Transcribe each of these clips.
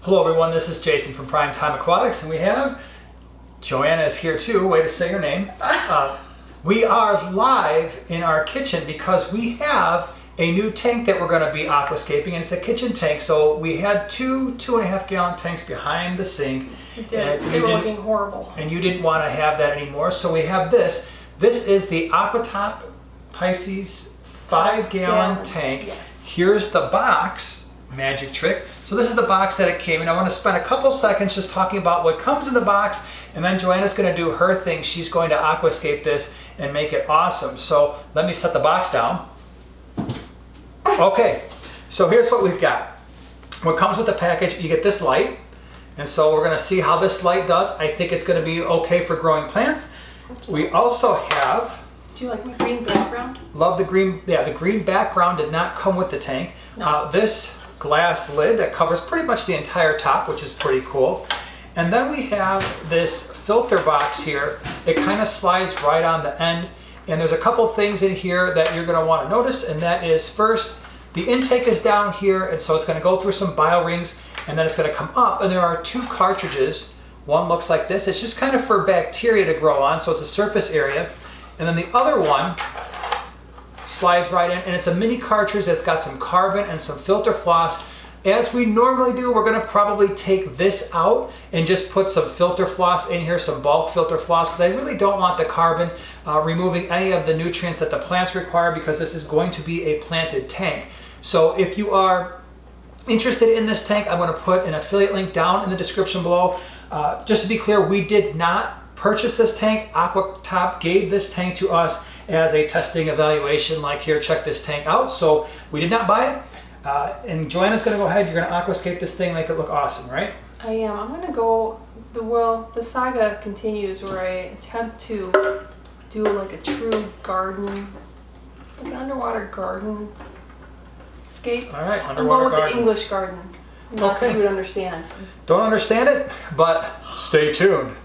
Hello everyone, this is Jason from Prime Time Aquatics, and we have Joanna is here too. Way to say your name. We are live in our kitchen because we have a new tank that we're going to be aquascaping, and it's a kitchen tank. So we had two 2.5 gallon tanks behind the sink. They were looking horrible. And you didn't want to have that anymore, so we have this. This is the Aquatop Pisces 5 gallon tank. Yes. Here's the box, magic trick. So this is the box that it came in. I want to spend a couple seconds just talking about what comes in the box, and then Joanna's going to do her thing. She's going to aquascape this and make it awesome. So let me set the box down. Okay, so here's what we've got. What comes with the package, you get this light, and so we're going to see how this light does. I think it's going to be okay for growing plants. We also have... Do you like my green background? Love the green. Yeah, the green background did not come with the tank. No. This glass lid that covers pretty much the entire top, which is pretty cool. And then we have this filter box here. It kind of slides right on the end, and there's a couple things in here that you're going to want to notice, and that is, first, the intake is down here, and so it's going to go through some bio rings, and then it's going to come up, and there are two cartridges. One looks like this. It's just kind of for bacteria to grow on, so it's a surface area. And then the other one slides right in, and it's a mini cartridge that's got some carbon and some filter floss. As we normally do, we're going to probably take this out and just put some filter floss in here, some bulk filter floss, because I really don't want the carbon removing any of the nutrients that the plants require, because this is going to be a planted tank. So if you are interested in this tank, I'm going to put an affiliate link down in the description below. Just to be clear, we did not purchase this tank. Aquatop gave this tank to us as a testing evaluation, like, here, check this tank out. So we did not buy it. And Joanna's going to go ahead. You're going to aquascape this thing, make it look awesome, right? I am. I'm going to go, the saga continues where I attempt to do like a true garden, like an underwater garden scape. All right, I'm underwater going with garden. the English garden. Not Okay. that you would understand. Don't understand it, but stay tuned.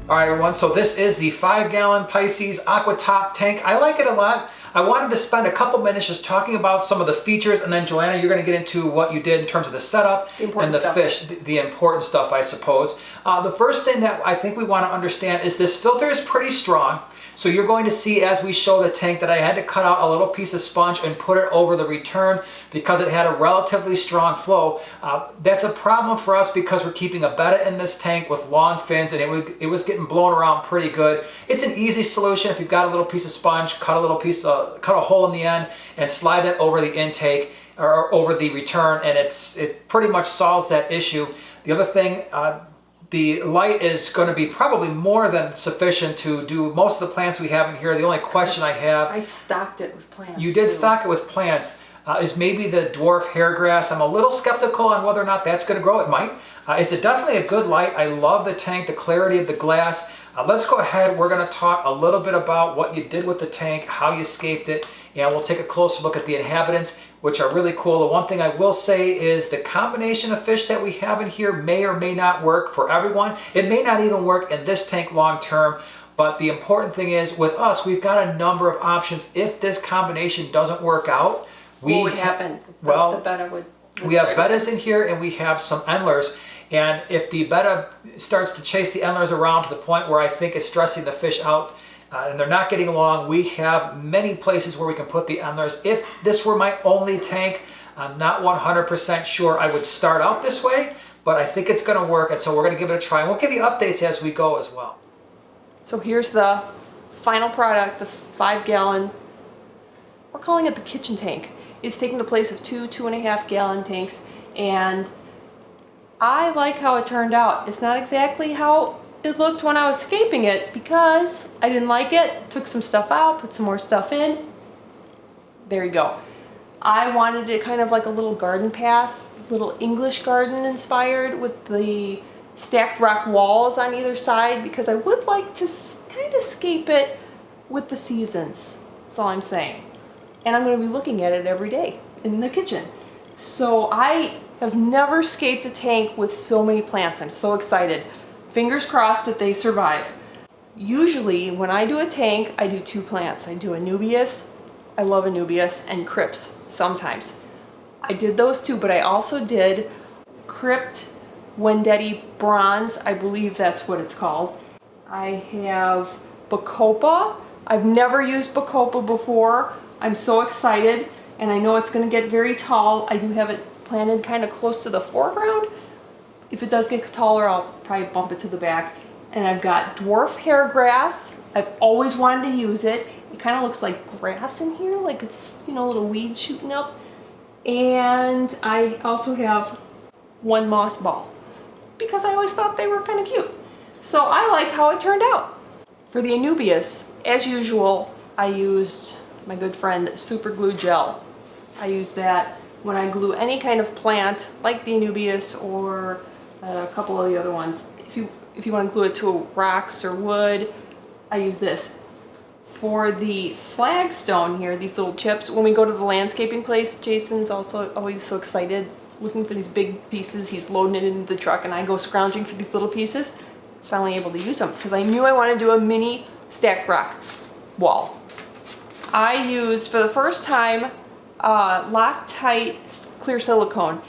All right, everyone, so this is the 5-gallon Pisces Aquatop tank. I like it a lot. I wanted to spend a couple minutes just talking about some of the features, and then Joanna, you're going to get into what you did in terms of the setup and the fish, the important stuff, I suppose. The first thing that I think we want to understand is this filter is pretty strong. So you're going to see as we show the tank that I had to cut out a little piece of sponge and put it over the return because it had a relatively strong flow. That's a problem for us because we're keeping a Betta in this tank with long fins, and it was getting blown around pretty good. It's an easy solution. If you've got a little piece of sponge, cut a hole in the end and slide it over the intake or over the return, and it pretty much solves that issue. The other thing, the light is going to be probably more than sufficient to do most of the plants we have in here. The only question I have... I stocked it with plants. You did stock it with plants. Is maybe the dwarf hairgrass. I'm a little skeptical on whether or not that's going to grow. It might. It's definitely a good light. I love the tank, the clarity of the glass. Let's go ahead. We're going to talk a little bit about what you did with the tank, how you escaped it, and we'll take a closer look at the inhabitants, which are really cool. The one thing I will say is the combination of fish that we have in here may or may not work for everyone. It may not even work in this tank long term, but the important thing is with us, we've got a number of options. If this combination doesn't work out, what would happen? Well, the Betta would we have Bettas in here and we have some Endlers. And if the Betta starts to chase the Endlers around to the point where I think it's stressing the fish out, and they're not getting along, we have many places where we can put the Endlers. If this were my only tank, I'm not 100% sure I would start out this way, but I think it's going to work, and so we're going to give it a try. And we'll give you updates as we go as well. So here's the final product, the 5-gallon, we're calling it the kitchen tank. It's taking the place of 2.5-gallon tanks, and I like how it turned out. It's not exactly how it looked when I was escaping it because I didn't like it, took some stuff out, put some more stuff in. There you go. I wanted it kind of like a little garden path, little English garden inspired with the stacked rock walls on either side because I would like to kind of escape it with the seasons. That's all I'm saying. And I'm going to be looking at it every day in the kitchen. So I have never escaped a tank with so many plants. I'm so excited. Fingers crossed that they survive. Usually when I do a tank, I do 2 plants. I do Anubias, I love Anubias, and Crypts sometimes. I did those 2, but I also did Crypt Wendetti Bronze, I believe that's what it's called. I have Bacopa. I've never used Bacopa before. I'm so excited, and I know it's going to get very tall. I do have it planted kind of close to the foreground. If it does get taller, I'll probably bump it to the back. And I've got dwarf hairgrass. I've always wanted to use it. It kind of looks like grass in here, like it's, you know, little weeds shooting up. And I also have 1 moss ball because I always thought they were kind of cute. So I like how it turned out. For the Anubias, as usual, I used my good friend super glue gel. I use that when I glue any kind of plant like the Anubias or a couple of the other ones. If you want to glue it to rocks or wood, I use this. For the flagstone here, these little chips, when we go to the landscaping place, Jason's also always so excited looking for these big pieces. He's loading it into the truck and I go scrounging for these little pieces. I was finally able to use them because I knew I wanted to do a mini stacked rock wall. I used, for the first time, Loctite clear silicone,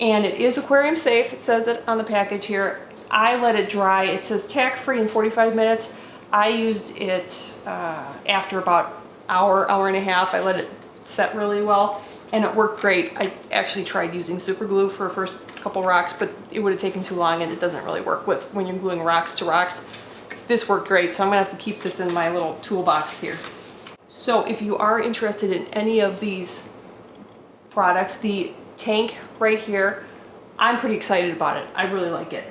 and it is aquarium safe. It says it on the package here. I let it dry. It says tack free in 45 minutes. I used it after about hour and a half. I let it set really well and it worked great. I actually tried using super glue for the first couple rocks, but it would have taken too long and it doesn't really work with when you're gluing rocks to rocks. This worked great, so I'm gonna have to keep this in my little toolbox here. So if you are interested in any of these products, the tank right here, I'm pretty excited about it. I really like it.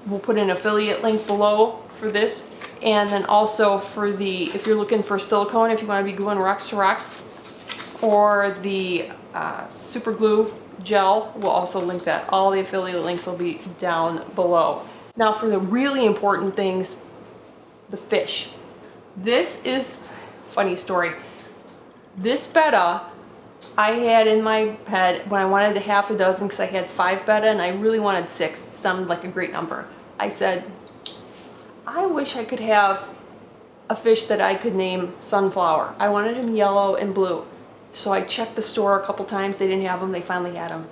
We'll put an affiliate link below for this, and then also for the, if you're looking for silicone, if you want to be gluing rocks to rocks, or the super glue gel, we'll also link that. All the affiliate links will be down below. Now for the really important things, the fish. This is, funny story, this Betta I had in my head when I wanted a half a dozen because I had 5 Betta and I really wanted 6. It sounded like a great number. I said, I wish I could have a fish that I could name Sunflower. I wanted him yellow and blue. So I checked the store a couple times. They didn't have him. They finally had him.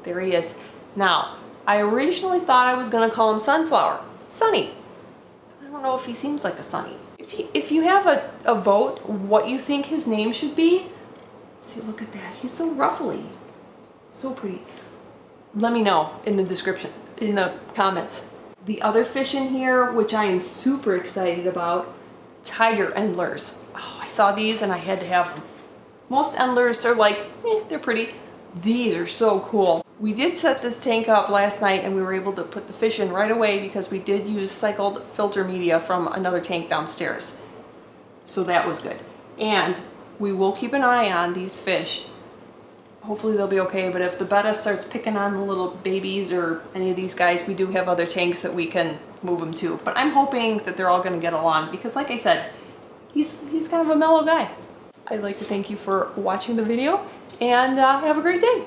There he is. Now, I originally thought I was going to call him Sunflower. Sunny. I don't know if he seems like a Sunny. If you have a vote what you think his name should be, see, look at that. He's so ruffly. So pretty. Let me know in the description, in the comments. The other fish in here, which I am super excited about, tiger endlers. Oh, I saw these and I had to have them. Most endlers are like, they're pretty. These are so cool. We did set this tank up last night and we were able to put the fish in right away because we did use cycled filter media from another tank downstairs. So that was good. And we will keep an eye on these fish. Hopefully they'll be okay, but if the Betta starts picking on the little babies or any of these guys, we do have other tanks that we can move them to. But I'm hoping that they're all gonna get along because like I said, he's kind of a mellow guy. I'd like to thank you for watching the video and have a great day.